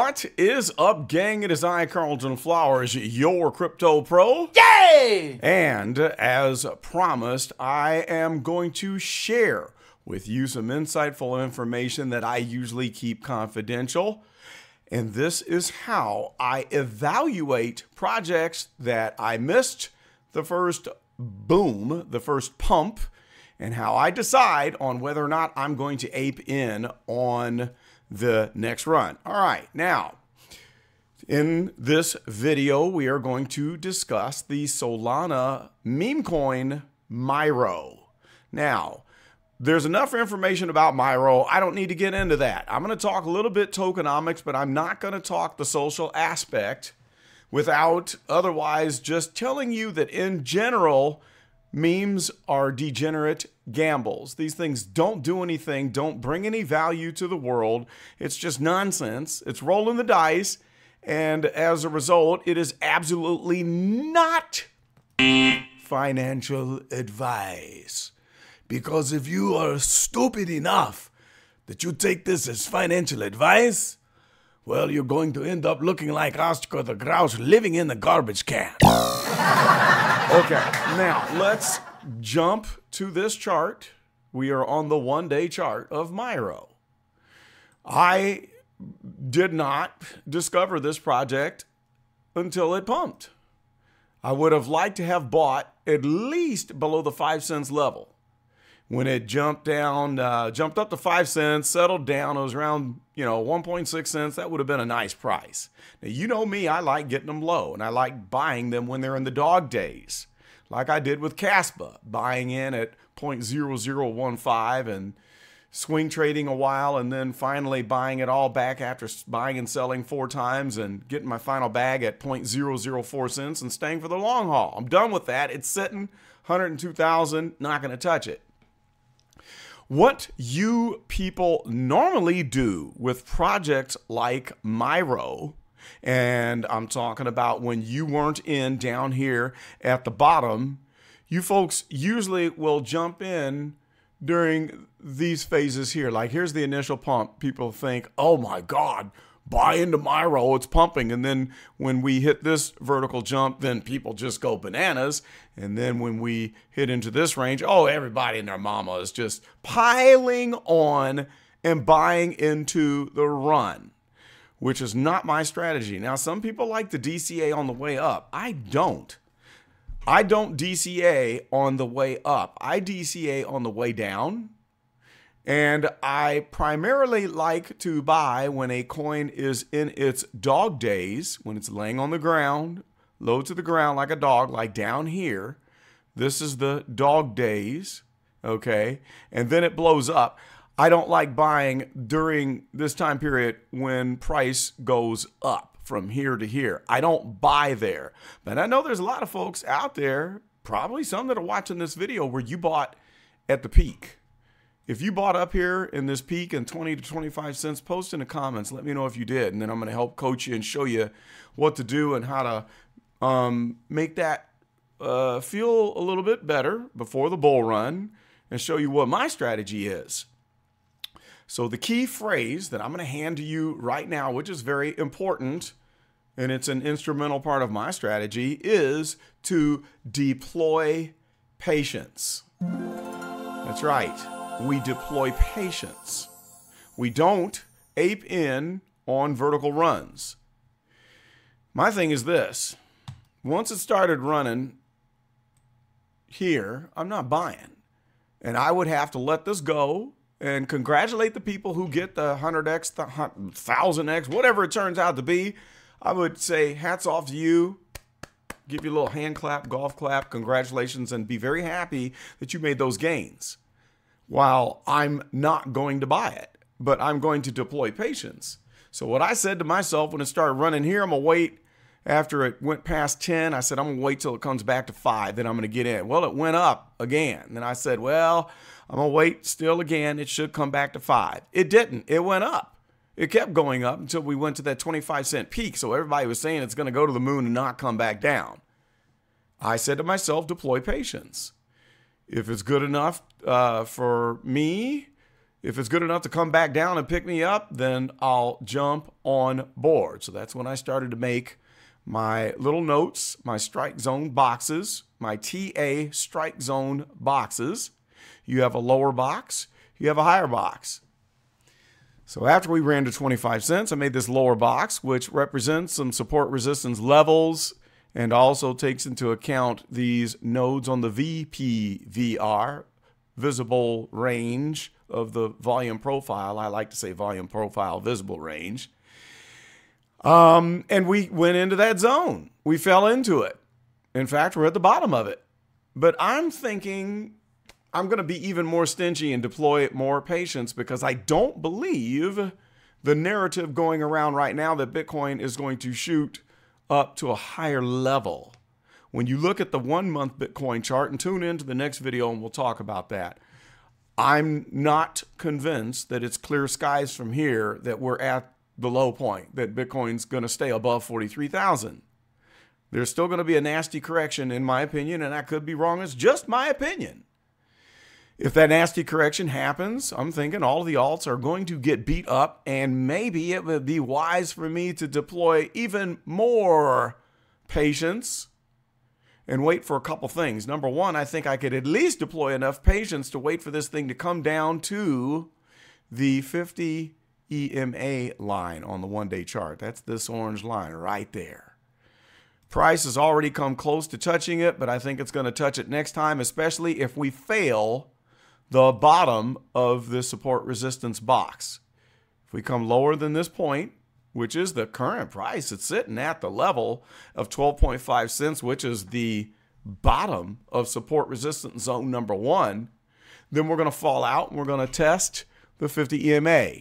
What is up, gang? It is I, Carlton Flowers, your crypto pro. Yay! And as promised, I am going to share with you some insightful information that I usually keep confidential. And this is how I evaluate projects that I missed the first boom, the first pump, and how I decide on whether or not I'm going to ape in on the next run. All right, now, in this video, we are going to discuss the Solana meme coin MYRO. Now, there's enough information about MYRO. I don't need to get into that. I'm going to talk a little bit tokenomics, but I'm not going to talk the social aspect without otherwise just telling you that in general, memes are degenerate gambles. These things don't do anything, don't bring any value to the world. It's just nonsense. It's rolling the dice. And as a result, it is absolutely not financial advice. Because if you are stupid enough that you take this as financial advice, well, you're going to end up looking like Oscar the Grouch living in the garbage can. Okay, now let's jump to this chart. We are on the one-day chart of MYRO. I did not discover this project until it pumped. I would have liked to have bought at least below the 5 cents level. When it jumped down, jumped up to 5 cents, settled down, it was around, 1.6 cents. That would have been a nice price. Now, you know me, I like getting them low, and I like buying them when they're in the dog days, like I did with Caspa, buying in at 0.0015 and swing trading a while, and then finally buying it all back after buying and selling 4 times and getting my final bag at 0.004 cents and staying for the long haul. I'm done with that. It's sitting 102,000, not going to touch it. What you people normally do with projects like MYRO, and I'm talking about when you weren't in down here at the bottom, you folks usually will jump in during these phases here. Like here's the initial pump. People think, oh my God, buy into MYRO, it's pumping. And then when we hit this vertical jump, then people just go bananas. And then when we hit into this range, oh, everybody and their mama is just piling on and buying into the run, which is not my strategy. Now, some people like to DCA on the way up. I don't. I don't DCA on the way up. I DCA on the way down. And I primarily like to buy when a coin is in its dog days, when it's laying on the ground, low to the ground like a dog, like down here. This is the dog days, okay? And then it blows up. I don't like buying during this time period when price goes up from here to here. I don't buy there. But I know there's a lot of folks out there, probably some that are watching this video, where you bought at the peak. If you bought up here in this peak in 20 to 25 cents, post in the comments. Let me know if you did. And then I'm going to help coach you and show you what to do and how to make that feel a little bit better before the bull run and show you what my strategy is. So the key phrase that I'm going to hand to you right now, which is very important, and it's an instrumental part of my strategy, is to deploy patience. That's right. We deploy patience. We don't ape in on vertical runs. My thing is this. Once it started running here, I'm not buying. And I would have to let this go and congratulate the people who get the 100x, the 1000x, whatever it turns out to be. I would say hats off to you. Give you a little hand clap, golf clap, congratulations, and be very happy that you made those gains. While I'm not going to buy it, but I'm going to deploy patience. So what I said to myself when it started running here, I'm going to wait after it went past 10. I said, I'm going to wait till it comes back to 5, then I'm going to get in. Well, it went up again. Then I said, well, I'm going to wait still again. It should come back to 5. It didn't. It went up. It kept going up until we went to that 25-cent peak. So everybody was saying it's going to go to the moon and not come back down. I said to myself, deploy patience. If it's good enough for me, If it's good enough to come back down and pick me up, then I'll jump on board. So that's when I started to make my little notes, my strike zone boxes, my TA strike zone boxes. You have a lower box, you have a higher box. So after we ran to 25 cents, I made this lower box, which represents some support resistance levels and also takes into account these nodes on the VPVR, visible range of the volume profile. I like to say volume profile, visible range. And we went into that zone. We fell into it. In fact, we're at the bottom of it. But I'm thinking I'm going to be even more stingy and deploy more patience because I don't believe the narrative going around right now that Bitcoin is going to shoot up to a higher level. When you look at the 1 month Bitcoin chart, and tune into the next video and we'll talk about that, I'm not convinced that it's clear skies from here, that we're at the low point, that Bitcoin's going to stay above 43,000. There's still going to be a nasty correction in my opinion, and I could be wrong. It's just my opinion. If that nasty correction happens, I'm thinking all of the alts are going to get beat up, and maybe it would be wise for me to deploy even more patience and wait for a couple things. Number one, I think I could at least deploy enough patience to wait for this thing to come down to the 50 EMA line on the 1-day chart. That's this orange line right there. Price has already come close to touching it, but I think it's going to touch it next time, especially if we fail the bottom of the support resistance box. If we come lower than this point, which is the current price, it's sitting at the level of 12.5 cents, which is the bottom of support resistance zone number 1, then we're going to fall out and we're going to test the 50 EMA.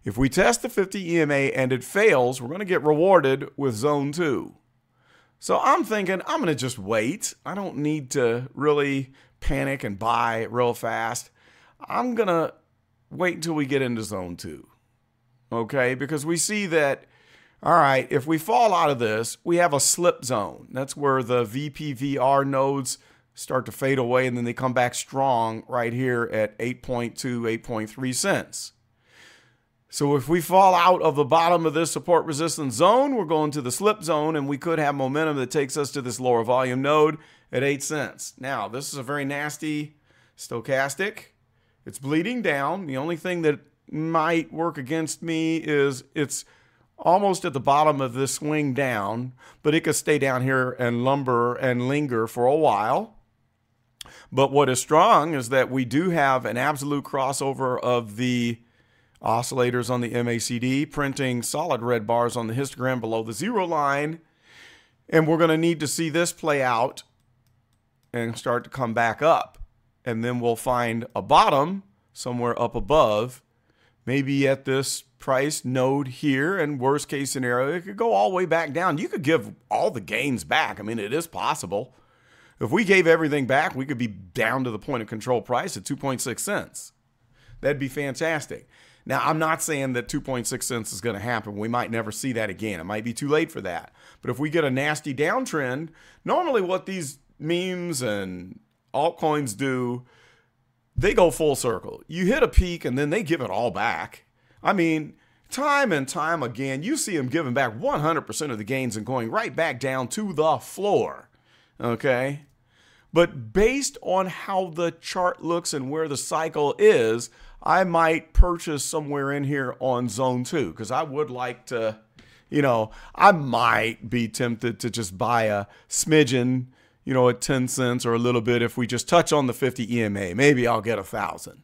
If we test the 50 EMA and it fails, we're going to get rewarded with zone 2. So I'm thinking I'm going to just wait. I don't need to really panic and buy real fast. I'm going to wait until we get into zone 2. Okay, because we see that, all right, if we fall out of this, we have a slip zone. That's where the VPVR nodes start to fade away, and then they come back strong right here at 8.2, 8.3 cents. So if we fall out of the bottom of this support resistance zone, we're going to the slip zone, and we could have momentum that takes us to this lower volume node at 8 cents. Now, this is a very nasty stochastic. It's bleeding down. The only thing that might work against me is it's almost at the bottom of this swing down, but it could stay down here and lumber and linger for a while. But what is strong is that we do have an absolute crossover of the oscillators on the MACD, printing solid red bars on the histogram below the 0 line. And we're going to need to see this play out and start to come back up. And then we'll find a bottom somewhere up above, maybe at this price node here, and worst case scenario, it could go all the way back down. You could give all the gains back. I mean, it is possible. If we gave everything back, we could be down to the point of control price at 2.6 cents. That'd be fantastic. Now, I'm not saying that 2.6 cents is going to happen. We might never see that again. It might be too late for that. But if we get a nasty downtrend, normally what these memes and altcoins do, they go full circle. You hit a peak and then they give it all back. I mean, time and time again, you see them giving back 100% of the gains and going right back down to the floor. Okay? But based on how the chart looks and where the cycle is, I might purchase somewhere in here on zone 2 because I would like to, I might be tempted to just buy a smidgen, at 10 cents or a little bit. If we just touch on the 50 EMA, maybe I'll get 1,000.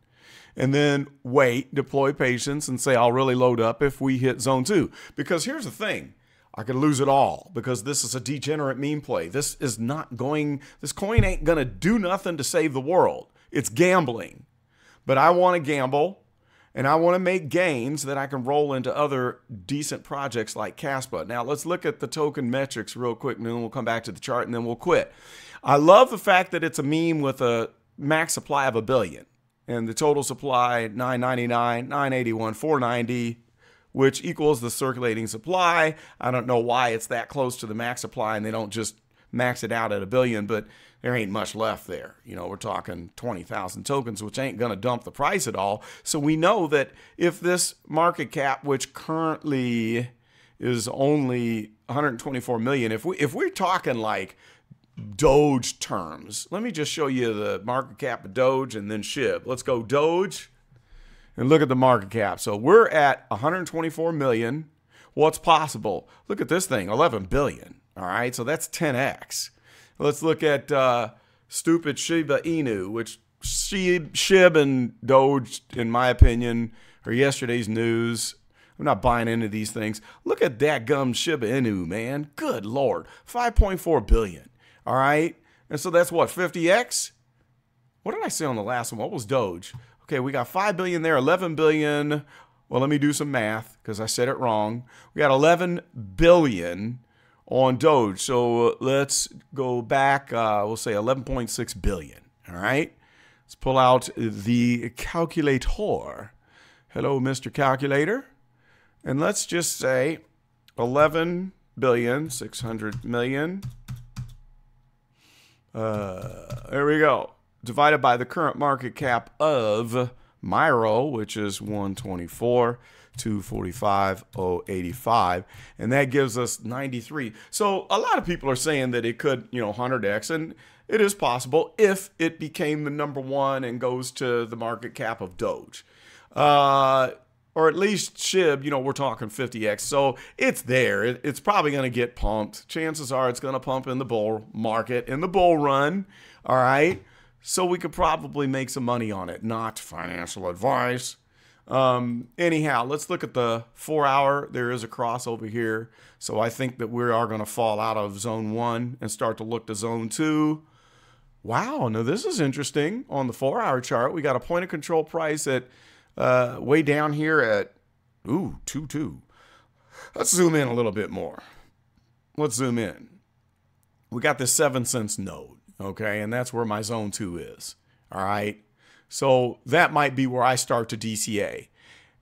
And then wait, deploy patience, and say I'll really load up if we hit zone 2. Because here's the thing. I could lose it all because this is a degenerate meme play. This coin ain't going to do nothing to save the world. It's gambling. But I want to gamble, and I want to make gains that I can roll into other decent projects like Caspa. Now, let's look at the token metrics real quick, and then we'll come back to the chart, and then we'll quit. I love the fact that it's a meme with a max supply of 1 billion, and the total supply, 999, 981, 490, which equals the circulating supply. I don't know why it's that close to the max supply, and they don't just max it out at 1 billion, but there ain't much left there. You know, we're talking 20,000 tokens, which ain't going to dump the price at all. So we know that if this market cap, which currently is only 124 million, if we're talking like Doge terms, let me just show you the market cap of Doge and then SHIB. Let's go Doge and look at the market cap. So we're at 124 million. What's possible? Look at this thing, 11 billion. All right, so that's 10x. Let's look at stupid Shiba Inu, which SHIB and Doge, in my opinion, are yesterday's news. I'm not buying into these things. Look at that gum Shiba Inu, man. Good Lord, 5.4 billion. All right, and so that's what, 50x? What did I say on the last one? What was Doge? Okay, we got 5 billion there, 11 billion. Well, let me do some math because I said it wrong. We got 11 billion on Doge. So let's go back, we'll say 11.6 billion. All right, let's pull out the calculator. Hello, Mr. Calculator. And let's just say 11 billion, 600 million. There we go. Divided by the current market cap of MYRO, which is 124, 245, 085, and that gives us 93. So a lot of people are saying that it could, 100x, and it is possible if it became the #1 and goes to the market cap of Doge. Or at least SHIB, we're talking 50x. So it's there. It's probably going to get pumped. Chances are it's going to pump in the bull market, in the bull run. All right. So we could probably make some money on it. Not financial advice. Anyhow, let's look at the 4-hour. There is a cross over here. So I think that we are going to fall out of zone 1 and start to look to zone 2. Wow. Now this is interesting. On the 4-hour chart, we got a point of control price at way down here at 2.2. Let's zoom in a little bit more. Let's zoom in. We got this 7 cents node. Okay, and that's where my zone 2 is. All right, so that might be where I start to DCA.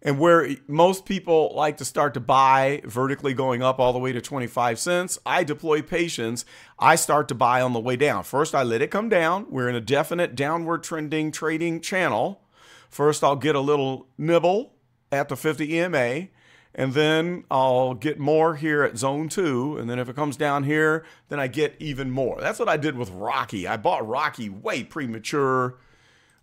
And where most people like to start to buy vertically going up all the way to 25 cents, I deploy patience. I start to buy on the way down. First, I let it come down. We're in a definite downward trending trading channel. First, I'll get a little nibble at the 50 EMA. And then I'll get more here at zone 2. And then if it comes down here, then I get even more. That's what I did with Rocky. I bought Rocky way premature.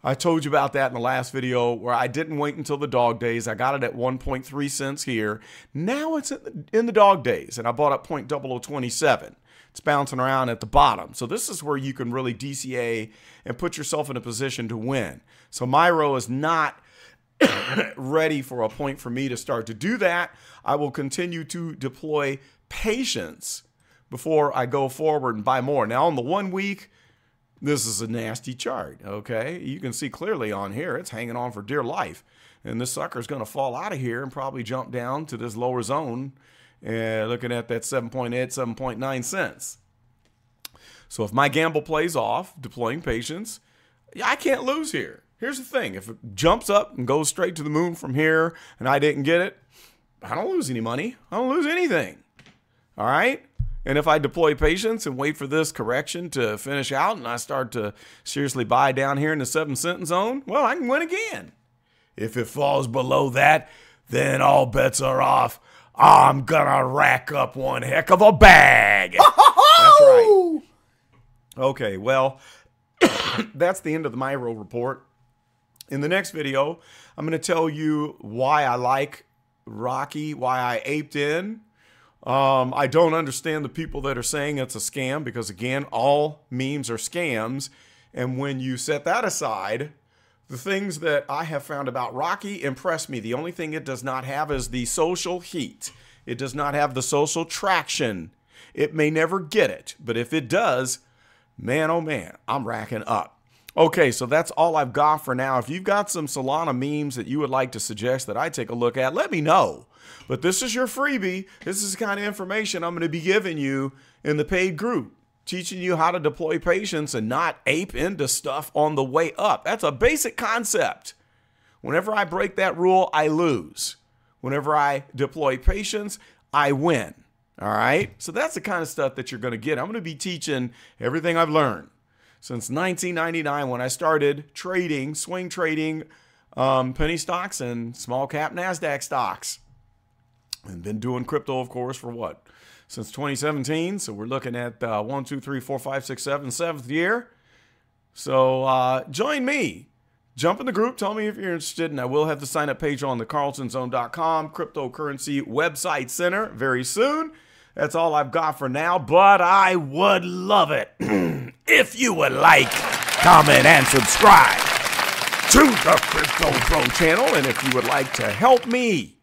I told you about that in the last video where I didn't wait until the dog days. I got it at 1.3 cents here. Now it's in the dog days. And I bought at 0.0027. It's bouncing around at the bottom. So this is where you can really DCA and put yourself in a position to win. So MYRO is not ready for a point for me to start to do that. I will continue to deploy patience before I go forward and buy more. Now on the 1 week, this is a nasty chart, okay? You can see clearly on here, it's hanging on for dear life. And this sucker is going to fall out of here and probably jump down to this lower zone, looking at that 7.8, 7.9 cents. So if my gamble plays off, deploying patience, I can't lose here. Here's the thing. If it jumps up and goes straight to the moon from here and I didn't get it, I don't lose any money. I don't lose anything. All right? And if I deploy patience and wait for this correction to finish out and I start to seriously buy down here in the 7 cent zone, well, I can win again. If it falls below that, then all bets are off. I'm going to rack up one heck of a bag. That's right. Okay, well, that's the end of the MYRO report. In the next video, I'm going to tell you why I like Rocky, why I aped in. I don't understand the people that are saying it's a scam because, again, all memes are scams. And when you set that aside, the things that I have found about Rocky impress me. The only thing it does not have is the social heat. It does not have the social traction. It may never get it, but if it does, man, oh man, I'm racking up. Okay, so that's all I've got for now. If you've got some Solana memes that you would like to suggest that I take a look at, let me know. But this is your freebie. This is the kind of information I'm going to be giving you in the paid group, teaching you how to deploy patience and not ape into stuff on the way up. That's a basic concept. Whenever I break that rule, I lose. Whenever I deploy patience, I win. All right. So that's the kind of stuff that you're going to get. I'm going to be teaching everything I've learned since 1999 when I started trading, swing trading, penny stocks and small cap NASDAQ stocks. And been doing crypto, of course, for what? Since 2017. So we're looking at 1, 2, 3, 4, 5, 6, 7, 7th year. So join me. Jump in the group. Tell me if you're interested. And I will have the sign up page on the carlsonzone.com cryptocurrency website center very soon. That's all I've got for now. But I would love it if you would like, comment, and subscribe to the Crypto Pro channel. And if you would like to help me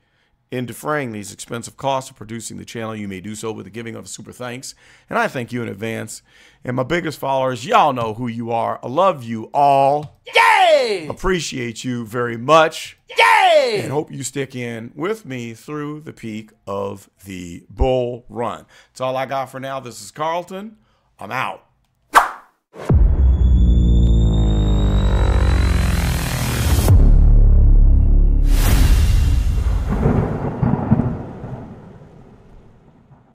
in defraying these expensive costs of producing the channel, you may do so with the giving of a super thanks. And I thank you in advance. And my biggest followers, y'all know who you are. I love you all. Yay! Appreciate you very much. Yay! And hope you stick in with me through the peak of the bull run. That's all I got for now. This is Carlton. I'm out.